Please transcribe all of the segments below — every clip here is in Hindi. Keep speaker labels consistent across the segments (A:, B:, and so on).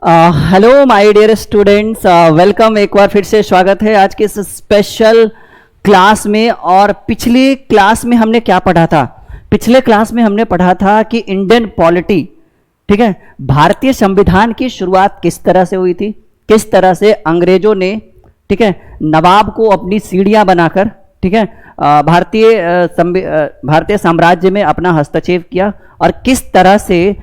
A: Hello my dear students, welcome. एक बार फिर से स्वागत है आज के इस स्पेशल क्लास में। और पिछली क्लास में हमने क्या पढ़ा था? पिछले क्लास में हमने पढ़ा था कि इंडियन पॉलिटी, ठीक है, भारतीय संविधान की शुरुआत किस तरह से हुई थी, किस तरह से अंग्रेजों ने, ठीक है, नवाब को अपनी सीढ़ियां बनाकर, ठीक है, भारतीय साम्राज्य में अपना हस्तक्षेप किया। और किस तरह से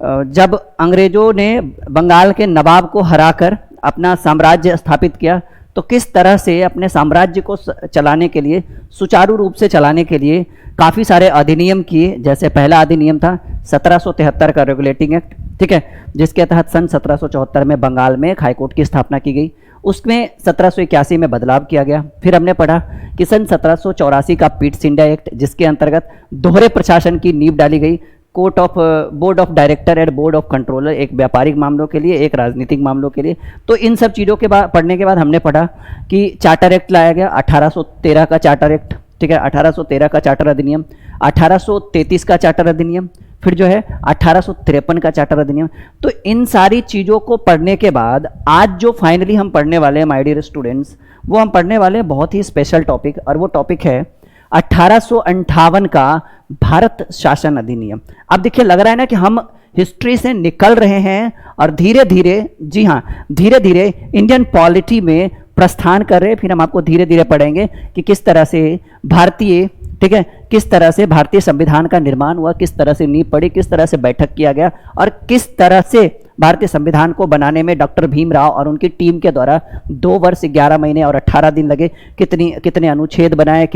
A: जब अंग्रेजों ने बंगाल के नवाब को हराकर अपना साम्राज्य स्थापित किया, तो किस तरह से अपने साम्राज्य को चलाने के लिए, सुचारू रूप से चलाने के लिए काफ़ी सारे अधिनियम किए। जैसे पहला अधिनियम था 1773 का रेगुलेटिंग एक्ट, ठीक है, जिसके तहत सन 1774 में बंगाल में एक हाईकोर्ट की स्थापना की गई। उसमें 1781 में बदलाव किया गया। फिर हमने पढ़ा कि सन 1784 का पीट सिंडिया एक्ट, जिसके अंतर्गत दोहरे प्रशासन की नींव डाली गई। Board of director and board of controller, एक व्यापारिक मामलों के लिए, एक राजनीतिक मामलों के लिए। तो इन सब चीज़ों के बाद पढ़ने के बाद हमने पढ़ा कि चार्टर एक्ट लाया गया, 1813 का चार्टर एक्ट, ठीक है, 1813 का चार्टर अधिनियम, 1833 का चार्टर अधिनियम, फिर जो है 1853 का चार्टर अधिनियम। तो इन सारी चीज़ों को पढ़ने के बाद आज जो फाइनली हम पढ़ने वाले हैं माय डियर स्टूडेंट्स, वो हम पढ़ने वाले हैं बहुत ही स्पेशल टॉपिक, और वो टॉपिक है 1858 का भारत शासन अधिनियम। अब देखिए, लग रहा है ना कि हम हिस्ट्री से निकल रहे हैं और धीरे धीरे, जी हाँ, धीरे धीरे इंडियन पॉलिटी में प्रस्थान कर रहे हैं। फिर हम आपको धीरे धीरे पढ़ेंगे कि किस तरह से भारतीय, ठीक है, किस तरह से भारतीय संविधान का निर्माण हुआ, किस तरह से नींव पड़ी, किस तरह से बैठक किया गया, और किस तरह से भारतीय संविधान को बनाने में डॉक्टर भीमराव और उनकी टीम के द्वारा 2 वर्ष 11 महीने और 18 दिन लगे। कितने अनुच्छेद बनाए,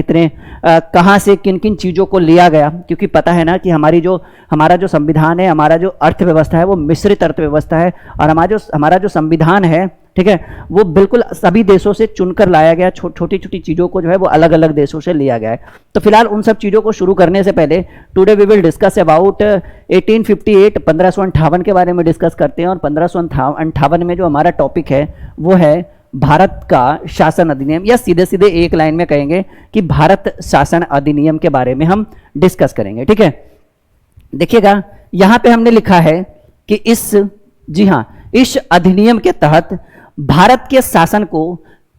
A: कहाँ से किन किन चीज़ों को लिया गया। क्योंकि पता है ना कि हमारा जो संविधान है, हमारा जो अर्थव्यवस्था है, वो मिश्रित अर्थव्यवस्था है। और हमारा जो संविधान है, ठीक है, वो बिल्कुल सभी देशों से चुनकर लाया गया। छोटी छोटी चीज़ों को जो है वो अलग अलग देशोों से लिया गया है। तो फिलहाल उन सब चीज़ों को शुरू करने से पहले today we will discuss about 1858, 1558 के बारे में डिस्कस करते हैं। और 1558 में जो हमारा टॉपिक है वो है भारत का शासन अधिनियम, या सीधे सीधे एक लाइन में कहेंगे कि भारत शासन अधिनियम के बारे में हम डिस्कस करेंगे, ठीक है। देखिएगा, यहाँ पे हमने लिखा है कि जी हाँ, इस अधिनियम के तहत भारत के शासन को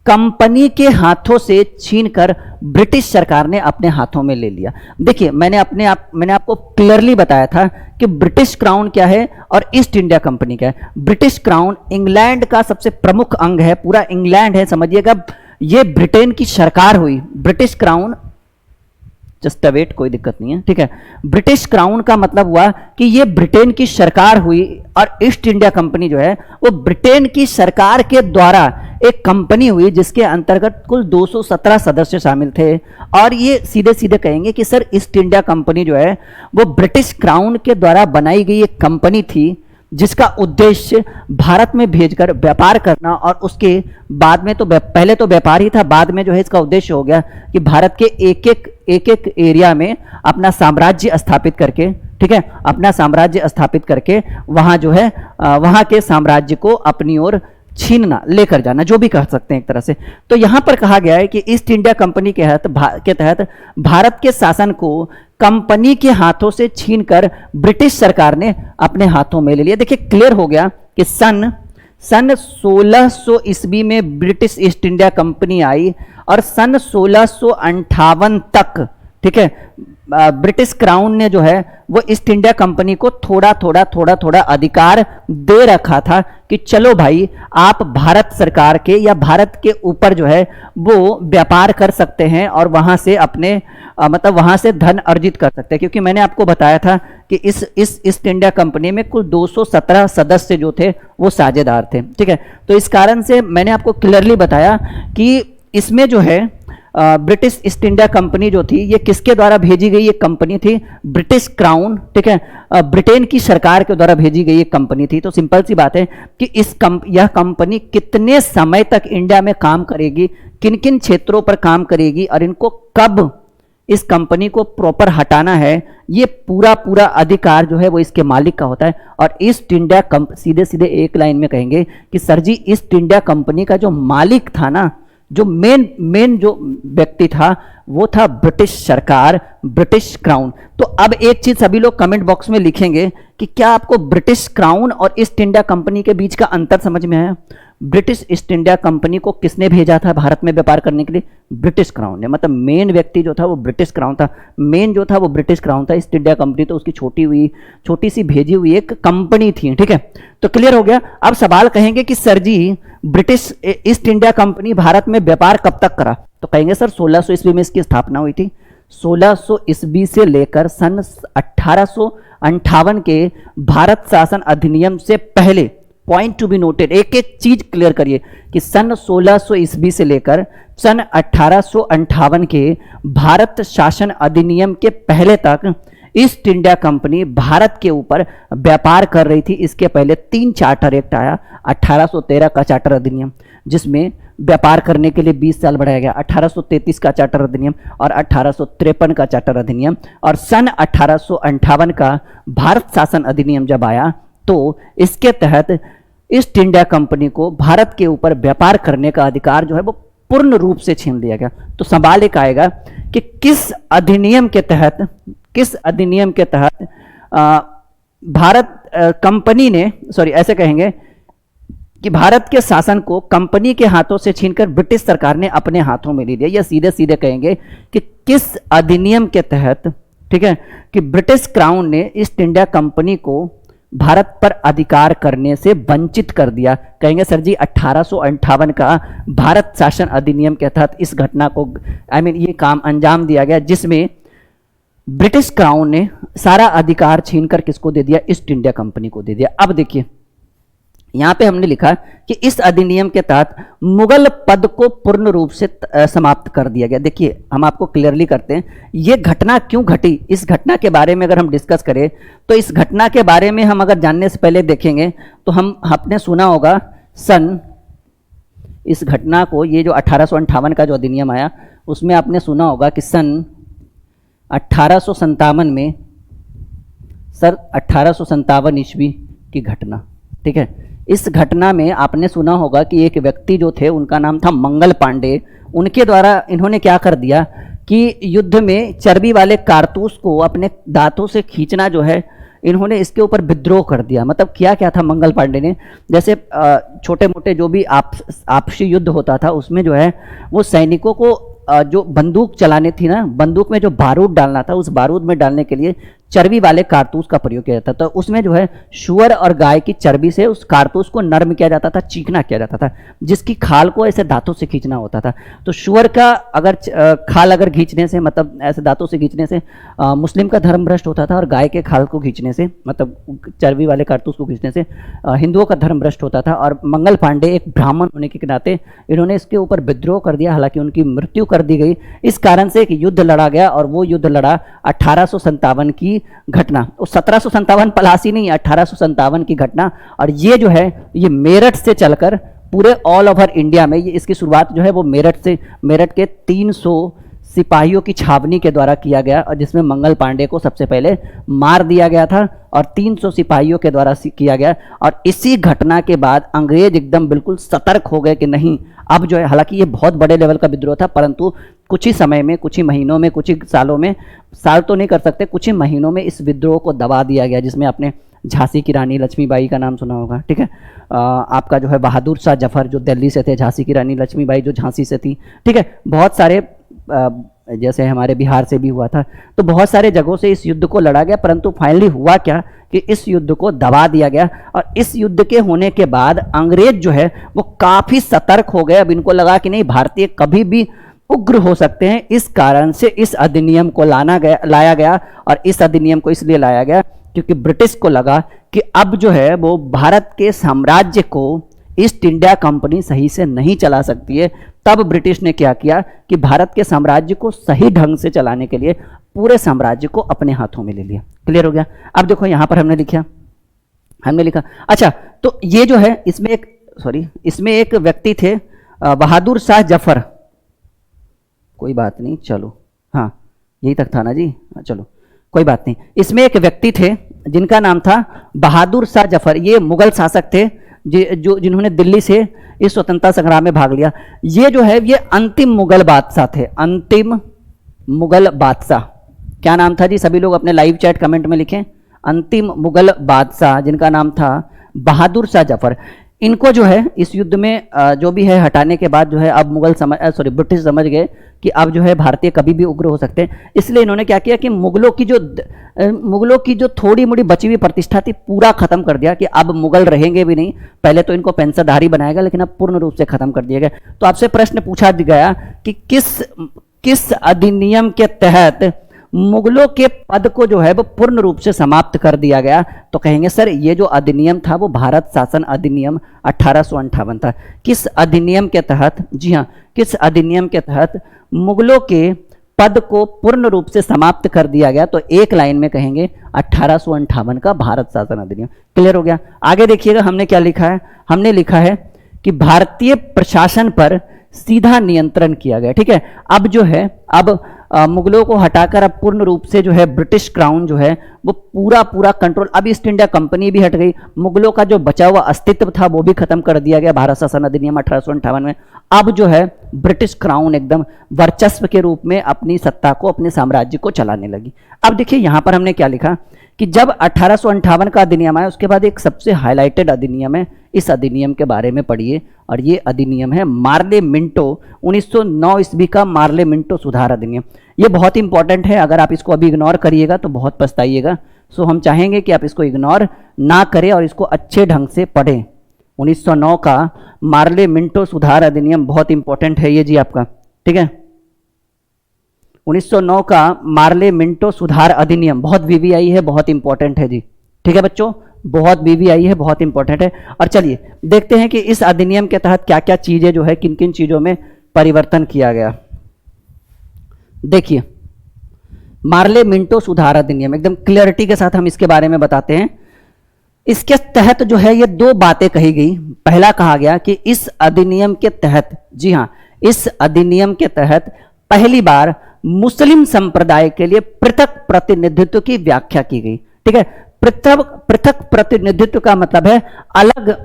A: कंपनी के हाथों से छीनकर ब्रिटिश सरकार ने अपने हाथों में ले लिया। देखिए, मैंने आपको क्लियरली बताया था कि ब्रिटिश क्राउन क्या है और ईस्ट इंडिया कंपनी क्या है। ब्रिटिश क्राउन इंग्लैंड का सबसे प्रमुख अंग है, पूरा इंग्लैंड है, समझिएगा। ये ब्रिटेन की सरकार हुई। ब्रिटिश क्राउन, जस्ट वेट, कोई दिक्कत नहीं है, ठीक है। ब्रिटिश क्राउन का मतलब हुआ कि ये ब्रिटेन की सरकार हुई, और ईस्ट इंडिया कंपनी जो है वो ब्रिटेन की सरकार के द्वारा एक कंपनी हुई, जिसके अंतर्गत कुल 217 सदस्य शामिल थे। और ये सीधे सीधे कहेंगे कि सर, ईस्ट इंडिया कंपनी जो है वो ब्रिटिश क्राउन के द्वारा बनाई गई एक कंपनी थी, जिसका उद्देश्य भारत में भेजकर व्यापार करना। और उसके बाद में तो पहले तो व्यापार ही था, बाद में जो है इसका उद्देश्य हो गया कि भारत के एक एक एरिया में अपना साम्राज्य स्थापित करके, ठीक है, अपना साम्राज्य स्थापित करके वहां जो है वहां के साम्राज्य को अपनी ओर छीनना, लेकर जाना, जो भी कह सकते हैं एक तरह से। तो यहां पर कहा गया है कि ईस्ट इंडिया कंपनी के तहत भारत के शासन को कंपनी के हाथों से छीनकर ब्रिटिश सरकार ने अपने हाथों में ले लिया। देखिए, क्लियर हो गया कि सन 1600 ईस्वी में ब्रिटिश ईस्ट इंडिया कंपनी आई, और सन 1658 तक, ठीक है, ब्रिटिश क्राउन ने जो है वो ईस्ट इंडिया कंपनी को थोड़ा थोड़ा अधिकार दे रखा था कि चलो भाई, आप भारत सरकार के या भारत के ऊपर जो है वो व्यापार कर सकते हैं, और वहां से अपने मतलब वहां से धन अर्जित कर सकते हैं। क्योंकि मैंने आपको बताया था कि इस ईस्ट इंडिया कंपनी में कुल 217 सदस्य जो थे वो साझेदार थे, ठीक है। तो इस कारण से मैंने आपको क्लियरली बताया कि इसमें जो है ब्रिटिश ईस्ट इंडिया कंपनी जो थी, ये किसके द्वारा भेजी गई एक कंपनी थी? ब्रिटिश क्राउन, ठीक है, ब्रिटेन की सरकार के द्वारा भेजी गई एक कंपनी थी। तो सिंपल सी बात है कि यह कंपनी कितने समय तक इंडिया में काम करेगी, किन किन क्षेत्रों पर काम करेगी, और इनको कब इस कंपनी को प्रॉपर हटाना है, ये पूरा अधिकार जो है वो इसके मालिक का होता है। और ईस्ट इंडिया सीधे सीधे एक लाइन में कहेंगे कि सर जी, ईस्ट इंडिया कंपनी का जो मालिक था ना, जो मेन मेन जो व्यक्ति था वो था ब्रिटिश सरकार, ब्रिटिश क्राउन। तो अब एक चीज सभी लोग कमेंट बॉक्स में लिखेंगे कि क्या आपको ब्रिटिश क्राउन और ईस्ट इंडिया कंपनी के बीच का अंतर समझ में आया? ब्रिटिश ईस्ट इंडिया कंपनी को किसने भेजा था भारत में व्यापार करने के लिए? ब्रिटिश क्राउन ने। मतलब मेन व्यक्ति जो था वो ब्रिटिश क्राउन था, मेन जो था वो ब्रिटिश क्राउन था। ईस्ट इंडिया कंपनी तो उसकी छोटी सी भेजी हुई एक कंपनी थी, ठीक है। तो क्लियर हो गया। अब सवाल कहेंगे कि sir ji British East India company Bharat में व्यापार कब तक करा? तो कहेंगे सर 1600 ईस्वी में इसकी स्थापना हुई थी। 1600 ईस्वी से लेकर सन 1858 के भारत शासन अधिनियम से पहले, पॉइंट टू बी नोटेड, एक एक चीज क्लियर करिए कि सन 1600 ईस्वी से लेकर सन 1858 के भारत शासन अधिनियम के पहले तक ईस्ट इंडिया कंपनी भारत के ऊपर व्यापार कर रही थी। इसके पहले 3 चार्टर एक्ट आया। 1813 का चार्टर अधिनियम जिसमें व्यापार करने के लिए 20 साल बढ़ाया गया, 1833 का चार्टर अधिनियम और 1853 का चार्टर अधिनियम, और सन 1858 का भारत शासन अधिनियम जब आया तो इसके तहत ईस्ट इंडिया कंपनी को भारत के ऊपर व्यापार करने का अधिकार जो है वो पूर्ण रूप से छीन लिया गया। तो सवाल एक आएगा कि किस अधिनियम के तहत भारत कंपनी ने, सॉरी ऐसे कहेंगे कि भारत के शासन को कंपनी के हाथों से छीनकर ब्रिटिश सरकार ने अपने हाथों में ले लिया, या सीधे सीधे कहेंगे कि किस अधिनियम के तहत, ठीक है, कि ब्रिटिश क्राउन ने ईस्ट इंडिया कंपनी को भारत पर अधिकार करने से वंचित कर दिया? कहेंगे सर जी 1858 का भारत शासन अधिनियम के तहत इस घटना को ये काम अंजाम दिया गया, जिसमें ब्रिटिश क्राउन ने सारा अधिकार छीनकर किसको दे दिया? ईस्ट इंडिया कंपनी को दे दिया। अब देखिए यहां पे हमने लिखा कि इस अधिनियम के तहत मुगल पद को पूर्ण रूप से समाप्त कर दिया गया। देखिए हम आपको क्लियरली करते हैं ये घटना क्यों घटी। इस घटना के बारे में अगर हम डिस्कस करें तो इस घटना के बारे में हम अगर जानने से पहले देखेंगे तो आपने सुना होगा इस घटना को, ये जो 1858 का जो अधिनियम आया उसमें आपने सुना होगा कि सन 1857 में, सर 1857 ईस्वी की घटना, ठीक है। इस घटना में आपने सुना होगा कि एक व्यक्ति जो थे उनका नाम था मंगल पांडे। उनके द्वारा इन्होंने क्या कर दिया कि युद्ध में चर्बी वाले कारतूस को अपने दांतों से खींचना जो है, इन्होंने इसके ऊपर विद्रोह कर दिया। मतलब किया क्या था मंगल पांडे ने, जैसे छोटे मोटे जो भी आपसी युद्ध होता था उसमें जो है वो सैनिकों को जो बंदूक चलाने थी ना, बंदूक में जो बारूद डालना था उस बारूद में डालने के लिए चर्बी वाले कारतूस का प्रयोग किया जाता था। तो उसमें जो है शुअर और गाय की चर्बी से उस कारतूस को नरम किया जाता था, चीकना किया जाता था, जिसकी खाल को ऐसे दांतों से खींचना होता था। तो शुअर का अगर खाल अगर खींचने से, मतलब ऐसे दांतों से खींचने से मुस्लिम का धर्म भ्रष्ट होता था, और गाय के खाल को खींचने से, मतलब चर्बी वाले कारतूस को खींचने से हिंदुओं का धर्म भ्रष्ट होता था। और मंगल पांडे एक ब्राह्मण होने के नाते इन्होंने इसके ऊपर विद्रोह कर दिया, हालांकि उनकी मृत्यु कर दी गई। इस कारण से एक युद्ध लड़ा गया, और वो युद्ध लड़ा 1857 की घटना। वो 1757 पलासी नहीं, 1857 की घटना। और ये जो है ये मेरठ से चलकर पूरे ऑल ओवर इंडिया में, ये इसकी शुरुआत जो है वो मेरठ के 300 सिपाहियों की छावनी के द्वारा किया गया, और जिसमें मंगल पांडे को सबसे पहले मार दिया गया था और 300 सिपाहियों के द्वारा किया गया। और इसी घटना के बाद अंग्रेज एकदम बिल्कुल सतर्क हो गए कि नहीं, अब जो है, हालांकि ये बहुत बड़े लेवल का विद्रोह था, परंतु कुछ ही समय में, कुछ ही महीनों में, कुछ ही सालों में, साल तो नहीं कर सकते, कुछ ही महीनों में इस विद्रोह को दबा दिया गया, जिसमें आपने झांसी की रानी लक्ष्मीबाई का नाम सुना होगा, ठीक है। आपका जो है बहादुर शाह जफर जो दिल्ली से थे, झांसी की रानी लक्ष्मीबाई जो झांसी से थी, ठीक है। बहुत सारे जैसे हमारे बिहार से भी हुआ था, तो बहुत सारे जगहों से इस युद्ध को लड़ा गया, परंतु फाइनली हुआ क्या कि इस युद्ध को दबा दिया गया। और इस युद्ध के होने के बाद अंग्रेज जो है वो काफी सतर्क हो गए। अब इनको लगा कि नहीं, भारतीय कभी भी उग्र हो सकते हैं। इस कारण से इस अधिनियम को लाया गया। और इस अधिनियम को इसलिए लाया गया क्योंकि ब्रिटिश को लगा कि अब जो है वो भारत के साम्राज्य को ईस्ट इंडिया कंपनी सही से नहीं चला सकती है। तब ब्रिटिश ने क्या किया कि भारत के साम्राज्य को सही ढंग से चलाने के लिए पूरे साम्राज्य को अपने हाथों में ले लिया। क्लियर हो गया। अब देखो यहां पर हमने लिखा, अच्छा, तो ये जो है इसमें एक व्यक्ति थे बहादुर शाह जफर, कोई बात नहीं, चलो हाँ यही तक था ना जी, चलो कोई बात नहीं। इसमें एक व्यक्ति थे जिनका नाम था बहादुर शाह जफर। ये मुगल शासक थे जो जिन्होंने दिल्ली से इस स्वतंत्रता संग्राम में भाग लिया। ये जो है ये अंतिम मुगल बादशाह थे, अंतिम मुगल बादशाह। क्या नाम था जी? सभी लोग अपने लाइव चैट कमेंट में लिखें। अंतिम मुगल बादशाह जिनका नाम था बहादुर शाह जफर। इनको जो है इस युद्ध में जो भी है हटाने के बाद जो है अब ब्रिटिश समझ गए कि अब जो है भारतीय कभी भी उग्र हो सकते हैं। इसलिए इन्होंने क्या किया कि मुगलों की जो थोड़ी मोड़ी बची हुई प्रतिष्ठा थी पूरा खत्म कर दिया कि अब मुगल रहेंगे भी नहीं। पहले तो इनको पेंशनधारी बनाएगा, लेकिन अब पूर्ण रूप से खत्म कर दिया गया। तो आपसे प्रश्न पूछा गया कि किस अधिनियम के तहत मुगलों के पद को जो है वो पूर्ण रूप से समाप्त कर दिया गया? तो कहेंगे सर ये जो अधिनियम था वो भारत शासन अधिनियम 1858 था। किस अधिनियम के तहत? जी हाँ, किस अधिनियम के तहत मुगलों के पद को पूर्ण रूप से समाप्त कर दिया गया? तो एक लाइन में कहेंगे 1858 का भारत शासन अधिनियम। क्लियर हो गया? आगे देखिएगा हमने क्या लिखा है। हमने लिखा है कि भारतीय प्रशासन पर सीधा नियंत्रण किया गया। ठीक है, अब जो है अब मुगलों को हटाकर अब पूर्ण रूप से जो है ब्रिटिश क्राउन जो है वो पूरा कंट्रोल। अब ईस्ट इंडिया कंपनी भी हट गई, मुगलों का जो बचा हुआ अस्तित्व था वो भी खत्म कर दिया गया भारत शासन अधिनियम 1858 में। अब जो है ब्रिटिश क्राउन एकदम वर्चस्व के रूप में अपनी सत्ता को, अपने साम्राज्य को चलाने लगी। अब देखिए यहां पर हमने क्या लिखा कि जब 1858 का अधिनियम आया उसके बाद एक सबसे हाईलाइटेड अधिनियम है, इस अधिनियम के बारे में पढ़िए। और ये अधिनियम है मार्ले मिंटो 1909 ईस्वी का मार्ले मिंटो सुधार अधिनियम। ये बहुत इंपॉर्टेंट है, अगर आप इसको अभी इग्नोर करिएगा तो बहुत पछताइएगा। सो हम चाहेंगे कि आप इसको इग्नोर ना करें और इसको अच्छे ढंग से पढ़ें। 1909 का मार्ले मिंटो सुधार अधिनियम बहुत इंपॉर्टेंट है ये जी आपका। ठीक है, 1909 का मार्ले मिंटो सुधार अधिनियम बहुत वीवीआई है, बहुत इंपॉर्टेंट है जी। ठीक है बच्चों, बहुत वीवीआई है, बहुत इंपॉर्टेंट है। और चलिए देखते हैं कि इस अधिनियम के तहत क्या क्या चीजें जो है, किन किन चीजों में परिवर्तन किया गया। देखिए मार्ले मिंटो सुधार अधिनियम, एकदम क्लियरिटी के साथ हम इसके बारे में बताते हैं। इसके तहत जो है ये दो बातें कही गई। पहला कहा गया कि इस अधिनियम के तहत, जी हां, इस अधिनियम के तहत पहली बार मुस्लिम संप्रदाय के लिए पृथक प्रतिनिधित्व की व्याख्या की गई। ठीक है, पृथक प्रतिनिधित्व का मतलब है अलग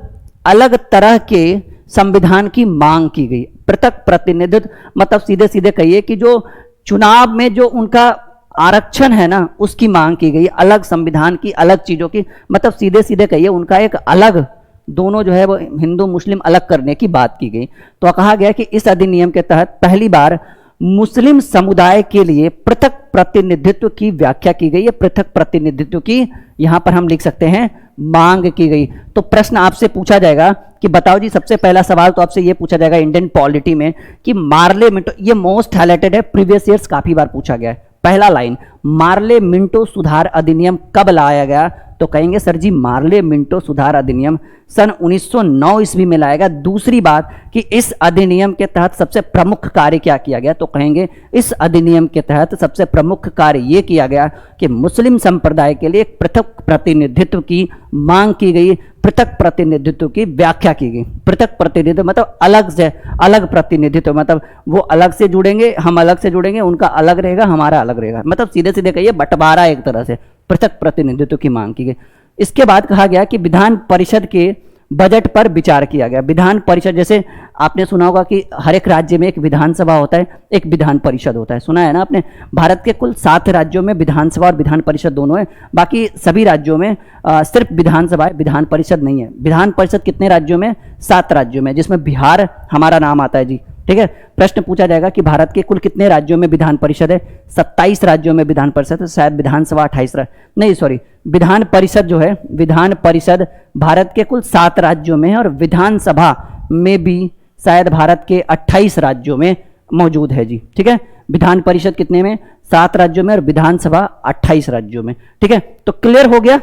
A: अलग तरह के संविधान की मांग की गई। पृथक प्रतिनिधित्व मतलब सीधे सीधे कहिए कि जो चुनाव में जो उनका आरक्षण है ना उसकी मांग की गई, अलग संविधान की, अलग चीजों की, मतलब सीधे सीधे कहिए उनका एक अलग, दोनों जो है वो हिंदू मुस्लिम अलग करने की बात की गई। तो कहा गया कि इस अधिनियम के तहत पहली बार मुस्लिम समुदाय के लिए पृथक प्रतिनिधित्व की व्याख्या की गई है। पृथक प्रतिनिधित्व की यहां पर हम लिख सकते हैं मांग की गई। तो प्रश्न आपसे पूछा जाएगा कि बताओ जी, सबसे पहला सवाल तो आपसे यह पूछा जाएगा इंडियन पॉलिटी में कि मार्ले मिंटो, ये मोस्ट हाईलाइटेड है, प्रीवियस ईयर्स काफी बार पूछा गया है। पहला लाइन, मार्ले मिंटो सुधार अधिनियम कब लाया गया? तो कहेंगे सर जी मार्ले मिंटो सुधार अधिनियम सन 1909 ईस्वी में लाया गया। दूसरी बात कि इस अधिनियम के तहत सबसे प्रमुख कार्य क्या किया गया? तो कहेंगे इस अधिनियम के तहत सबसे प्रमुख कार्य यह किया गया कि मुस्लिम संप्रदाय के लिए पृथक प्रतिनिधित्व की मांग की गई, पृथक प्रतिनिधित्व की व्याख्या की गई। पृथक प्रतिनिधित्व मतलब अलग से अलग प्रतिनिधित्व, मतलब वो अलग से जुड़ेंगे, हम अलग से जुड़ेंगे, उनका अलग रहेगा, हमारा अलग रहेगा, मतलब सीधे सीधे कहिए बंटवारा, एक तरह से पृथक प्रतिनिधित्व की मांग की गई। इसके बाद कहा गया कि विधान परिषद के बजट पर विचार किया गया। विधान परिषद, जैसे आपने सुना होगा कि हर एक राज्य में एक विधानसभा होता है, एक विधान परिषद होता है, सुना है ना आपने। भारत के कुल 7 राज्यों में विधानसभा और विधान परिषद दोनों है, बाकी सभी राज्यों में सिर्फ विधानसभा है, विधान परिषद नहीं है। विधान परिषद कितने राज्यों में? 7 राज्यों में, जिसमें बिहार हमारा नाम आता है जी। ठीक है, प्रश्न पूछा जाएगा कि भारत के कुल कितने राज्यों में विधान परिषद है? 27 राज्यों में विधान परिषद है, शायद विधानसभा 28 नहीं सॉरी, विधान परिषद जो है, विधान परिषद भारत के कुल 7 राज्यों में है और विधानसभा में भी शायद भारत के 28 राज्यों में मौजूद है जी। ठीक है, विधान परिषद कितने में? 7 राज्यों में और विधानसभा 28 राज्यों में। ठीक है, तो क्लियर हो गया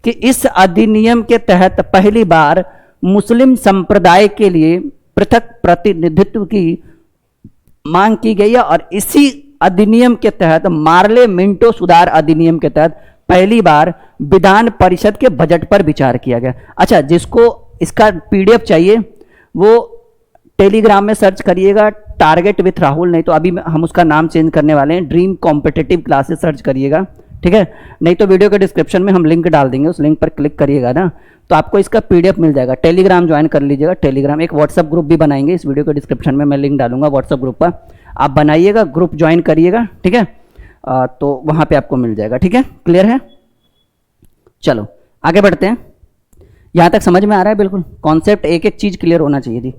A: कि इस अधिनियम के तहत पहली बार मुस्लिम संप्रदाय के लिए पृथक प्रतिनिधित्व की मांग की गई है और इसी अधिनियम के तहत, मार्ले मिंटो सुधार अधिनियम के तहत पहली बार विधान परिषद के बजट पर विचार किया गया। अच्छा, जिसको इसका पीडीएफ चाहिए वो टेलीग्राम में सर्च करिएगा टारगेट विथ राहुल, नहीं तो अभी हम उसका नाम चेंज करने वाले हैं, ड्रीम कॉम्पिटिटिव क्लासेस सर्च करिएगा। ठीक है। नहीं तो वीडियो के डिस्क्रिप्शन में हम लिंक डाल देंगे, उस लिंक पर क्लिक करिएगा ना तो आपको इसका पीडीएफ मिल जाएगा। टेलीग्राम ज्वाइन कर लीजिएगा, टेलीग्राम एक व्हाट्सअप ग्रुप भी बनाएंगे, इस वीडियो के डिस्क्रिप्शन में मैं लिंक डालूंगा व्हाट्सअप ग्रुप पर, आप बनाइएगा, ग्रुप ज्वाइन करिएगा, ठीक है। तो वहाँ पे आपको मिल जाएगा, ठीक है। क्लियर है, चलो आगे बढ़ते हैं। यहाँ तक समझ में आ रहा है बिल्कुल, कॉन्सेप्ट एक एक चीज क्लियर होना चाहिए थी।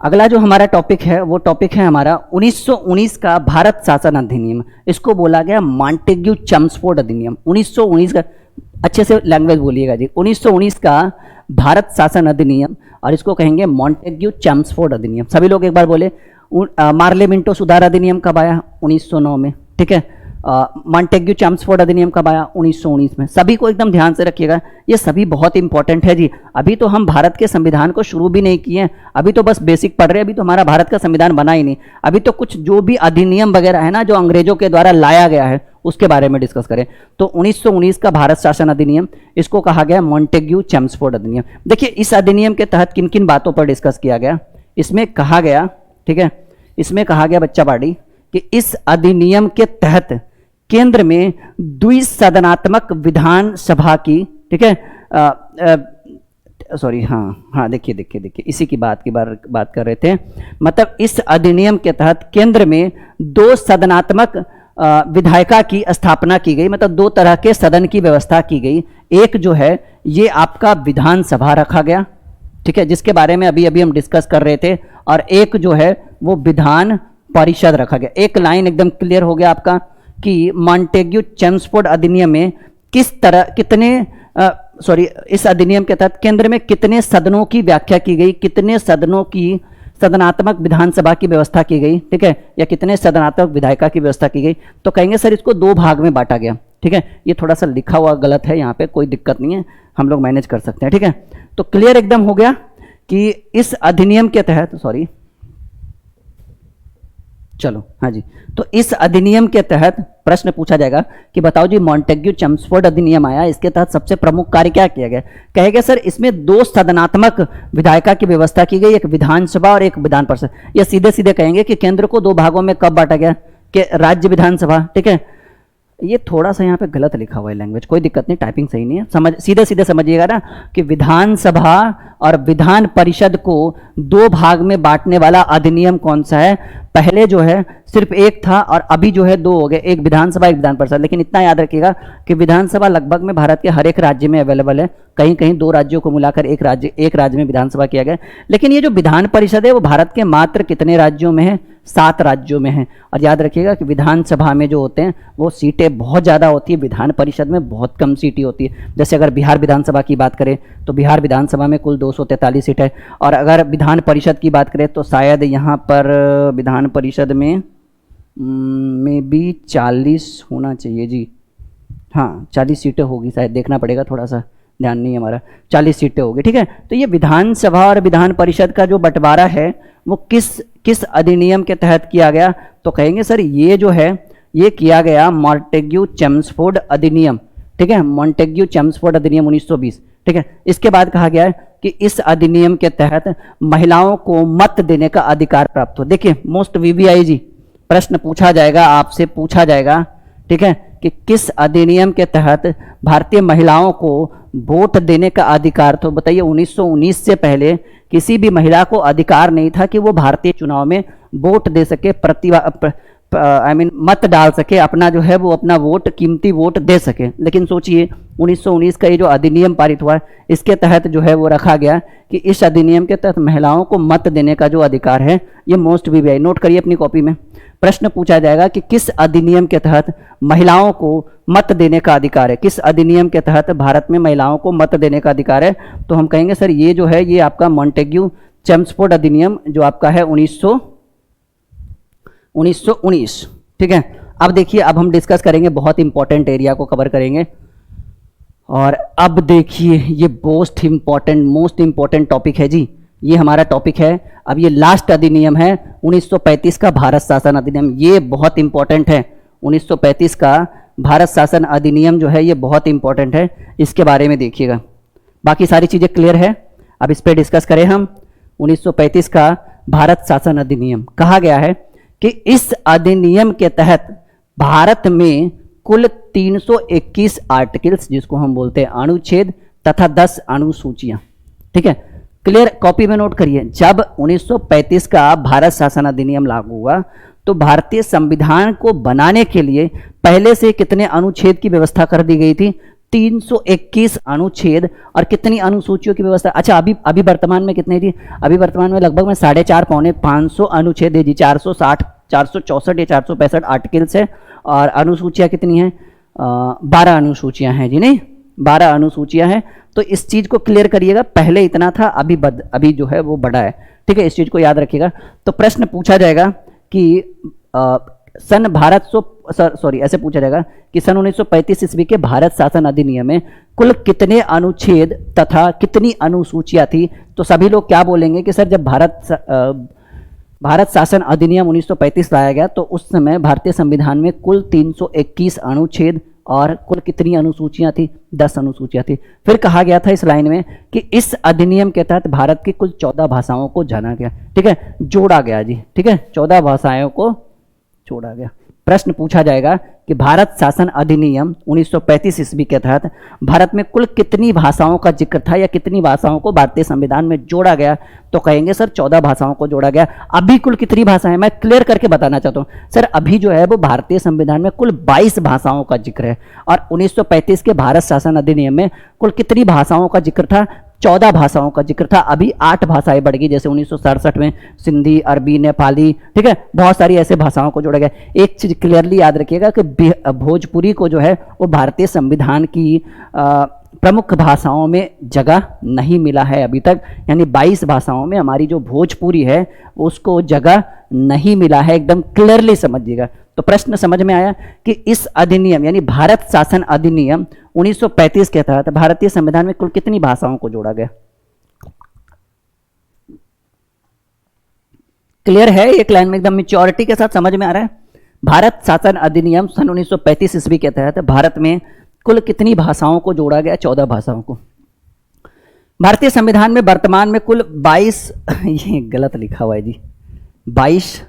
A: अगला जो हमारा टॉपिक है वो टॉपिक है हमारा 1919 का भारत शासन अधिनियम। इसको बोला गया मॉन्टेग्यू चेम्सफोर्ड अधिनियम। 1919 का, अच्छे से लैंग्वेज बोलिएगा जी, 1919 का भारत शासन अधिनियम, और इसको कहेंगे मॉन्टेग्यू चेम्सफोर्ड अधिनियम। सभी लोग एक बार बोले। मार्ले मिंटो सुधार अधिनियम कब आया? 1909 में, ठीक है। मॉन्टेग्यू चेम्सफोर्ड अधिनियम कब आया? 1919 में। सभी को एकदम ध्यान से रखिएगा, ये सभी बहुत इंपॉर्टेंट है जी। अभी तो हम भारत के संविधान को शुरू भी नहीं किए हैं, अभी तो बस बेसिक पढ़ रहे हैं, अभी तो हमारा भारत का संविधान बना ही नहीं। अभी तो कुछ जो भी अधिनियम वगैरह है ना जो अंग्रेजों के द्वारा लाया गया है उसके बारे में डिस्कस करें। तो 1919 का भारत शासन अधिनियम, इसको कहा गया मॉन्टेग्यू चेम्सफोर्ड अधिनियम। देखिए इस अधिनियम के तहत किन किन बातों पर डिस्कस किया गया, इसमें कहा गया, ठीक है, इसमें कहा गया बच्चा पार्टी कि इस अधिनियम के तहत केंद्र में द्विसदनात्मक विधानसभा की, ठीक है, सॉरी, हाँ देखिए इसी की बात कर रहे थे। मतलब इस अधिनियम के तहत केंद्र में दो सदनात्मक विधायिका की स्थापना की गई, मतलब दो तरह के सदन की व्यवस्था की गई। एक जो है ये आपका विधानसभा रखा गया, ठीक है, जिसके बारे में अभी हम डिस्कस कर रहे थे, और एक जो है वो विधान परिषद रखा गया। एक लाइन एकदम क्लियर हो गया आपका कि मॉन्टेग्यू चेम्सफोर्ड अधिनियम में इस अधिनियम के तहत केंद्र में कितने सदनों की व्याख्या की गई, कितने सदनों की सदनात्मक विधानसभा की व्यवस्था की गई, ठीक है, या कितने सदनात्मक विधायिका की व्यवस्था की गई। तो कहेंगे सर इसको दो भाग में बांटा गया, ठीक है। ये थोड़ा सा लिखा हुआ गलत है, यहाँ पे कोई दिक्कत नहीं है, हम लोग मैनेज कर सकते हैं, ठीक है। तो क्लियर एकदम हो गया कि इस अधिनियम के तहत, सॉरी, चलो हाँ जी, तो इस अधिनियम के तहत प्रश्न पूछा जाएगा कि बताओ जी मॉन्टेग्यू चेम्सफोर्ड अधिनियम आया, इसके तहत सबसे प्रमुख कार्य क्या किया गया? कहेगा सर इसमें दो सदनात्मक विधायिका की व्यवस्था की गई, एक विधानसभा और एक विधान परिषद। या सीधे सीधे कहेंगे कि केंद्र को दो भागों में कब बांटा गया, कि राज्य विधानसभा, ठीक है। ये थोड़ा सा यहाँ पे गलत लिखा हुआ है लैंग्वेज, कोई दिक्कत नहीं, टाइपिंग सही नहीं है, सीधे सीधे समझिएगा ना कि विधानसभा और विधान परिषद को दो भाग में बांटने वाला अधिनियम कौन सा है? पहले जो है सिर्फ एक था और अभी जो है दो हो गए, एक विधानसभा एक विधान परिषद। लेकिन इतना याद रखिएगा कि विधानसभा लगभग में भारत के हर एक राज्य में अवेलेबल है, कहीं कहीं दो राज्यों को मिलाकर एक राज्य में विधानसभा किया गया। लेकिन ये जो विधान परिषद है वो भारत के मात्र कितने राज्यों में है? 7 राज्यों में है। और याद रखिएगा कि विधानसभा में जो होते हैं वो सीटें बहुत ज़्यादा होती है, विधान परिषद में बहुत कम सीटें होती है। जैसे अगर बिहार विधानसभा की बात करें तो बिहार विधानसभा में कुल 243 सीट है, और अगर विधान परिषद की बात करें तो शायद यहाँ पर विधान परिषद में भी 40 होना चाहिए जी, हाँ 40 सीटें होगी शायद, देखना पड़ेगा, थोड़ा सा ध्यान नहीं हमारा, 40 सीटें होगी, ठीक है। तो ये विधानसभा और विधान परिषद का जो बंटवारा है वो किस अधिनियम के तहत किया गया? तो कहेंगे सर ये जो है ये किया गया मॉन्टेग्यू चेम्सफोर्ड अधिनियम, ठीक है, मॉन्टेग्यू चेम्सफोर्ड अधिनियम 1920, ठीक है। इसके बाद कहा गया है कि इस अधिनियम के तहत महिलाओं को मत देने का अधिकार प्राप्त हो। देखिए मोस्ट वीवीआई जी प्रश्न पूछा जाएगा, आपसे पूछा जाएगा, ठीक है, कि किस अधिनियम के तहत भारतीय महिलाओं को वोट देने का अधिकार। तो बताइए 1919 से पहले किसी भी महिला को अधिकार नहीं था कि वो भारतीय चुनाव में वोट दे सके, मत डाल सके, अपना जो है वो अपना वोट, कीमती वोट दे सके। लेकिन सोचिए 1919 का ये जो अधिनियम पारित हुआ है इसके तहत जो है वो रखा गया कि इस अधिनियम के तहत महिलाओं को मत देने का जो अधिकार है, ये मोस्ट वीवीआई नोट करिए अपनी कॉपी में, प्रश्न पूछा जाएगा कि किस अधिनियम के तहत महिलाओं को मत देने का अधिकार है, किस अधिनियम के तहत भारत में महिलाओं को मत देने का अधिकार है। तो हम कहेंगे सर ये जो है ये आपका मॉन्टेग्यू चेम्सफोर्ड अधिनियम जो आपका है 1919, ठीक है। अब देखिए अब हम डिस्कस करेंगे, बहुत इंपॉर्टेंट एरिया को कवर करेंगे, और अब देखिए ये मोस्ट इंपॉर्टेंट टॉपिक है जी, ये हमारा टॉपिक है। अब ये लास्ट अधिनियम है 1935 का भारत शासन अधिनियम, ये बहुत इंपॉर्टेंट है। 1935 का भारत शासन अधिनियम जो है ये बहुत इंपॉर्टेंट है, इसके बारे में देखिएगा। बाकी सारी चीज़ें क्लियर है, अब इस पर डिस्कस करें हम। 1935 का भारत शासन अधिनियम, कहा गया है कि इस अधिनियम के तहत भारत में कुल 321 आर्टिकल्स जिसको हम बोलते हैं अनुच्छेद तथा 10 अनुसूचियां। ठीक है, क्लियर, कॉपी में नोट करिए। जब 1935 का भारत शासन अधिनियम लागू हुआ तो भारतीय संविधान को बनाने के लिए पहले से कितने अनुच्छेद की व्यवस्था कर दी गई थी? 321 अनुच्छेद और कितनी अनुसूचियों की व्यवस्था? अच्छा, अभी वर्तमान में कितनी थी? अभी वर्तमान में लगभग में 4.5 पौने 500 अनुच्छेद है जी। 460 464 या 465 आर्टिकल्स है और अनुसूचियां कितनी हैं? 12 अनुसूचियां हैं जी। नहीं, 12 अनुसूचियां हैं। तो इस चीज को क्लियर करिएगा, पहले इतना था, अभी जो है वो बढ़ा है। ठीक है, इस चीज को याद रखिएगा। तो प्रश्न पूछा जाएगा कि सन ऐसे पूछा जाएगा कि सन 1935 ईस्वी के भारत शासन अधिनियम में कुल कितने अनुच्छेद तथा कितनी अनुसूचियां थी? तो सभी लोग क्या बोलेंगे कि सर जब भारत शासन अधिनियम 1935 लाया गया तो उस समय भारतीय संविधान में कुल 321 अनुच्छेद और कुल कितनी अनुसूचियां थी? 10 अनुसूचियां थी। फिर कहा गया था इस लाइन में कि इस अधिनियम के तहत भारत की कुल 14 भाषाओं को जाना गया। ठीक है, जोड़ा गया जी। ठीक है, 14 भाषाओं को जोड़ा गया। प्रश्न पूछा जाएगा कि भारत शासन अधिनियम 1935 ईस्वी के तहत भारत में कुल कितनी भाषाओं का जिक्र था या कितनी भाषाओं को भारतीय संविधान में जोड़ा गया? तो कहेंगे सर 14 भाषाओं को जोड़ा गया। अभी कुल कितनी भाषाएं? मैं क्लियर करके बताना चाहता हूं सर, अभी जो है वो भारतीय संविधान में कुल 22 भाषाओं का जिक्र है और 1935 के भारत शासन अधिनियम में कुल कितनी भाषाओं का जिक्र था? 14 भाषाओं का जिक्र था। अभी 8 भाषाएं बढ़ गई, जैसे 1967 में सिंधी, अरबी, नेपाली। ठीक है, बहुत सारी ऐसे भाषाओं को जोड़ा गया। एक चीज क्लियरली याद रखिएगा कि भोजपुरी को जो है वो भारतीय संविधान की प्रमुख भाषाओं में जगह नहीं मिला है अभी तक, यानी 22 भाषाओं में हमारी जो भोजपुरी है उसको जगह नहीं मिला है। एकदम क्लियरली समझिएगा। तो प्रश्न समझ में आया कि इस अधिनियम यानी भारत शासन अधिनियम 1935 के तहत भारतीय संविधान में कुल कितनी भाषाओं को जोड़ा गया? क्लियर है? एक लाइन में एकदम मैच्योरिटी के साथ समझ में आ रहा है। भारत शासन अधिनियम सन 1935 ईस्वी के तहत भारत में कुल कितनी भाषाओं को जोड़ा गया? 14 भाषाओं को। भारतीय संविधान में वर्तमान में कुल 22 ये गलत लिखा हुआ है जी, 22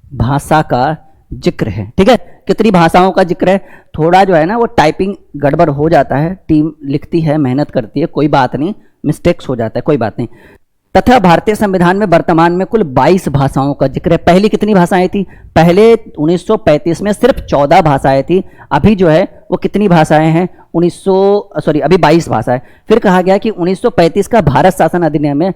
A: भाषा का जिक्र है। ठीक है, कितनी भाषाओं का जिक्र है? थोड़ा जो है ना वो टाइपिंग गड़बड़ हो जाता है, टीम लिखती है, मेहनत करती है, कोई बात नहीं, मिस्टेक्स हो जाता है, कोई बात नहीं। तथा भारतीय संविधान में वर्तमान में कुल 22 भाषाओं का जिक्र है। पहली कितनी भाषाएं थी? पहले 1935 में सिर्फ 14 भाषाएं थी। अभी जो है वो कितनी भाषाएं हैं? अभी 22 भाषाएं। फिर कहा गया कि 1935 का भारत शासन अधिनियम में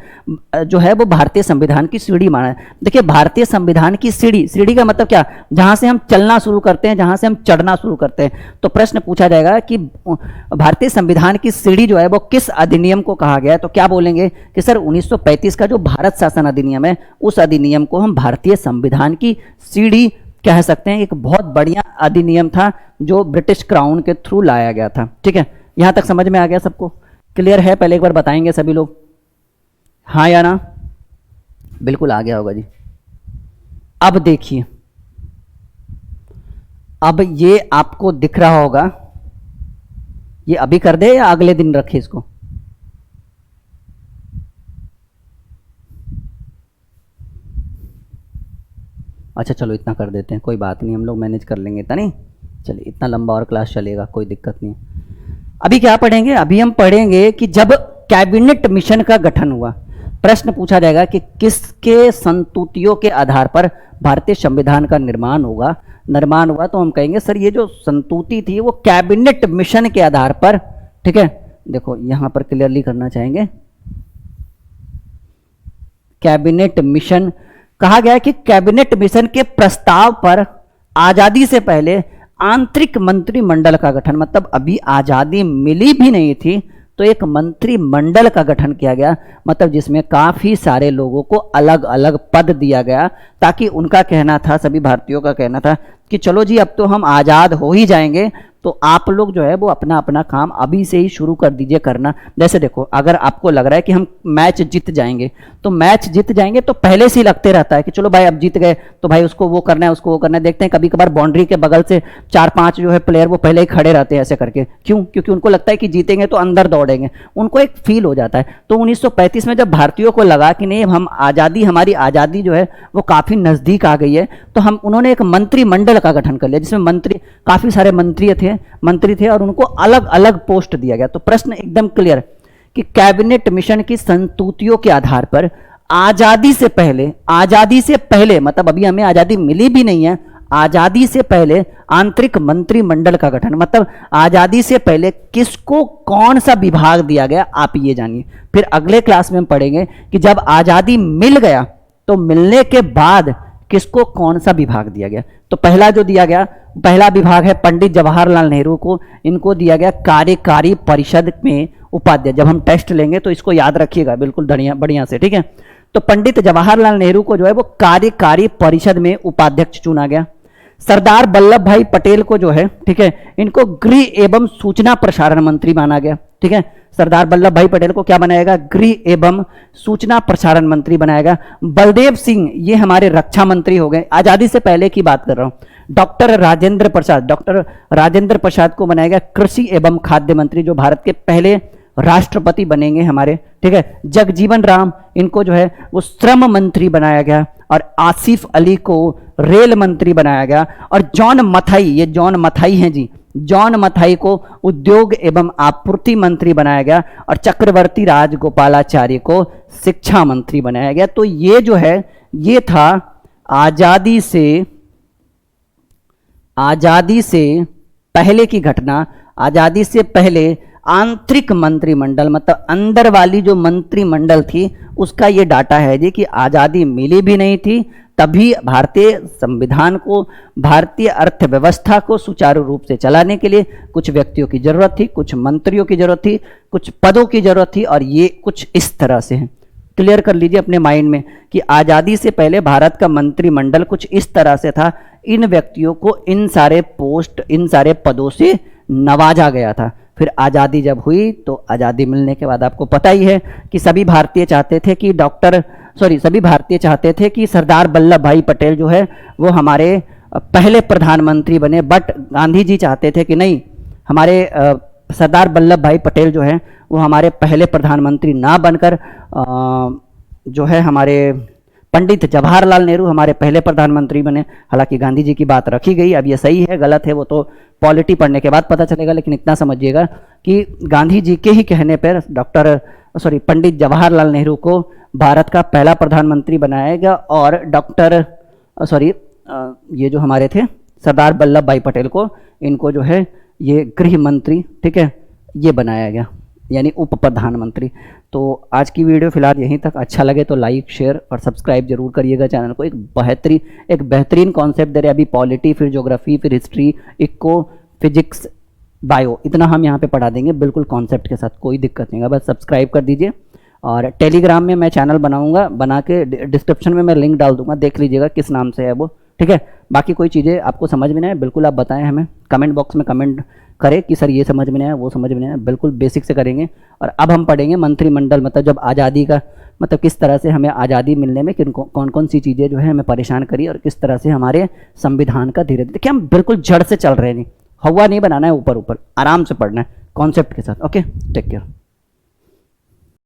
A: जो है वो भारतीय संविधान की सीढ़ी माना है। देखिए, भारतीय संविधान की सीढ़ी का मतलब क्या? जहां से हम चलना शुरू करते हैं, जहां से हम चढ़ना शुरू करते हैं। तो प्रश्न पूछा जाएगा कि भारतीय संविधान की सीढ़ी जो है वो किस अधिनियम को कहा गया है? तो क्या बोलेंगे कि सर 1935 का जो भारत शासन अधिनियम है उस अधिनियम को हम भारतीय संविधान की सीढ़ी कह सकते हैं। एक बहुत बढ़िया अधिनियम था जो ब्रिटिश क्राउन के थ्रू लाया गया था। ठीक है, यहां तक समझ में आ गया सबको? क्लियर है? पहले एक बार बताएंगे सभी लोग, हाँ या ना? बिल्कुल आ गया होगा जी। अब देखिए, अब ये आपको दिख रहा होगा, ये अभी कर दे या अगले दिन रखे इसको? अच्छा चलो इतना कर देते हैं, कोई बात नहीं, हम लोग मैनेज कर लेंगे। इतना नहीं, चलिए इतना लंबा और क्लास चलेगा, कोई दिक्कत नहीं। अभी क्या पढ़ेंगे? अभी हम पढ़ेंगे कि जब कैबिनेट मिशन का गठन हुआ, प्रश्न पूछा जाएगा कि किसके संतुतियों के आधार पर भारतीय संविधान का निर्माण हुआ। तो हम कहेंगे सर ये जो संतुति थी वो कैबिनेट मिशन के आधार पर। ठीक है, देखो यहां पर क्लियरली करना चाहेंगे, कैबिनेट मिशन कहा गया कि कैबिनेट मिशन के प्रस्ताव पर आजादी से पहले आंतरिक मंत्रिमंडल का गठन, मतलब अभी आजादी मिली भी नहीं थी तो एक मंत्रिमंडल का गठन किया गया, मतलब जिसमें काफी सारे लोगों को अलग अलग पद दिया गया, ताकि उनका कहना था, सभी भारतीयों का कहना था कि चलो जी अब तो हम आजाद हो ही जाएंगे, तो आप लोग जो है वो अपना अपना काम अभी से ही शुरू कर दीजिए करना। जैसे देखो, अगर आपको लग रहा है कि हम मैच जीत जाएंगे, तो मैच जीत जाएंगे तो पहले से ही लगते रहता है कि चलो भाई अब जीत गए तो भाई उसको वो करना है, उसको वो करना है। देखते हैं कभी कभार बाउंड्री के बगल से 4-5 जो है प्लेयर वो पहले ही खड़े रहते हैं ऐसे करके। क्यों? क्योंकि उनको लगता है कि जीतेंगे तो अंदर दौड़ेंगे, उनको एक फील हो जाता है। तो 1935 में जब भारतीयों को लगा कि नहीं, हम आज़ादी, हमारी आज़ादी जो है वो काफ़ी नज़दीक आ गई है, तो हम उन्होंने एक मंत्रिमंडल का गठन कर लिया, जिसमें मंत्री, काफ़ी सारे मंत्री थे और उनको अलग अलग पोस्ट दिया गया। तो प्रश्न एकदम क्लियर कि कैबिनेट मिशन की संस्तुतियों के आधार पर आज़ादी से पहले मतलब अभी हमें आज़ादी मिली भी नहीं है, आज़ादी से पहले आंतरिक मंत्रिमंडल का गठन, मतलब आज़ादी से पहले किसको कौन सा विभाग दिया गया, आप ये जानिए। फिर अगले क्लास में हम पढ़ेंगे कि जब आज़ादी मिल गया तो मिलने के बाद किसको कौन सा विभाग दिया गया। तो पहला जो दिया गया, पहला विभाग है पंडित जवाहरलाल नेहरू को, इनको दिया गया कार्यकारी परिषद में उपाध्यक्ष। जब हम टेस्ट लेंगे तो इसको याद रखिएगा बिल्कुल बढ़िया से, ठीक है। तो पंडित जवाहरलाल नेहरू को जो है वो कार्यकारी परिषद में उपाध्यक्ष चुना गया। सरदार वल्लभ भाई पटेल को जो है, ठीक है, इनको गृह एवं सूचना प्रसारण मंत्री माना गया, ठीक है। सरदार वल्लभ भाई पटेल को क्या बनाएगा? गृह एवं सूचना प्रसारण मंत्री बनाएगा। बलदेव सिंह ये हमारे रक्षा मंत्री हो गए, आजादी से पहले की बात कर रहा हूं। डॉक्टर राजेंद्र प्रसाद को बनाएगा कृषि एवं खाद्य मंत्री, जो भारत के पहले राष्ट्रपति बनेंगे हमारे, ठीक है। जगजीवन राम, इनको जो है वो श्रम मंत्री बनाया गया। और आसिफ अली को रेल मंत्री बनाया गया। और जॉन मथाई, ये जॉन मथाई हैं जी, जॉन मथाई को उद्योग एवं आपूर्ति मंत्री बनाया गया। और चक्रवर्ती राजगोपालाचारी को शिक्षा मंत्री बनाया गया। तो ये जो है ये था आजादी से पहले की घटना। आजादी से पहले आंतरिक मंत्रिमंडल, मतलब अंदर वाली जो मंत्रिमंडल थी उसका ये डाटा है जी कि आज़ादी मिली भी नहीं थी, तभी भारतीय संविधान को, भारतीय अर्थव्यवस्था को सुचारू रूप से चलाने के लिए कुछ व्यक्तियों की जरूरत थी, कुछ मंत्रियों की जरूरत थी, कुछ पदों की जरूरत थी। और ये कुछ इस तरह से है, क्लियर कर लीजिए अपने माइंड में कि आज़ादी से पहले भारत का मंत्रिमंडल कुछ इस तरह से था। इन व्यक्तियों को इन सारे पोस्ट, इन सारे पदों से नवाजा गया था। फिर आज़ादी जब हुई तो आज़ादी मिलने के बाद आपको पता ही है कि सभी भारतीय चाहते थे कि सरदार वल्लभ भाई पटेल जो है वो हमारे पहले प्रधानमंत्री बने। बट गांधी जी चाहते थे कि नहीं, हमारे सरदार वल्लभ भाई पटेल जो है वो हमारे पहले प्रधानमंत्री ना बनकर जो है हमारे पंडित जवाहरलाल नेहरू हमारे पहले प्रधानमंत्री बने। हालांकि गांधी जी की बात रखी गई, अब ये सही है गलत है वो तो पॉलिटी पढ़ने के बाद पता चलेगा, लेकिन इतना समझिएगा कि गांधी जी के ही कहने पर पंडित जवाहरलाल नेहरू को भारत का पहला प्रधानमंत्री बनाया गया। और ये जो हमारे थे सरदार वल्लभ भाई पटेल को, इनको जो है ये गृह मंत्री, ठीक है, ये बनाया गया, यानी उप प्रधानमंत्री। तो आज की वीडियो फिलहाल यहीं तक। अच्छा लगे तो लाइक, शेयर और सब्सक्राइब जरूर करिएगा चैनल को। एक बेहतरीन कॉन्सेप्ट दे रहे अभी पॉलिटी, फिर ज्योग्राफी, फिर हिस्ट्री, इको, फिजिक्स, बायो, इतना हम यहाँ पे पढ़ा देंगे बिल्कुल कॉन्सेप्ट के साथ, कोई दिक्कत नहीं है। बस सब्सक्राइब कर दीजिए। और टेलीग्राम में मैं चैनल बनाऊंगा, बना के डिस्क्रिप्शन में मैं लिंक डाल दूंगा, देख लीजिएगा किस नाम से है वो, ठीक है। बाकी कोई चीज़ें आपको समझ में नहीं है बिल्कुल आप बताएं, हमें कमेंट बॉक्स में कमेंट करें कि सर ये समझ में नहीं आया, वो समझ में नहीं आया, बिल्कुल बेसिक से करेंगे। और अब हम पढ़ेंगे मंत्रिमंडल, मतलब जब आज़ादी का, मतलब किस तरह से हमें आज़ादी मिलने में कौन कौन सी चीज़ें जो है हमें परेशान करी, और किस तरह से हमारे संविधान का धीरे धीरे, हम बिल्कुल जड़ से चल रहे नहीं, हवा नहीं बनाना है, ऊपर ऊपर आराम से पढ़ना है कॉन्सेप्ट के साथ। Okay, take care.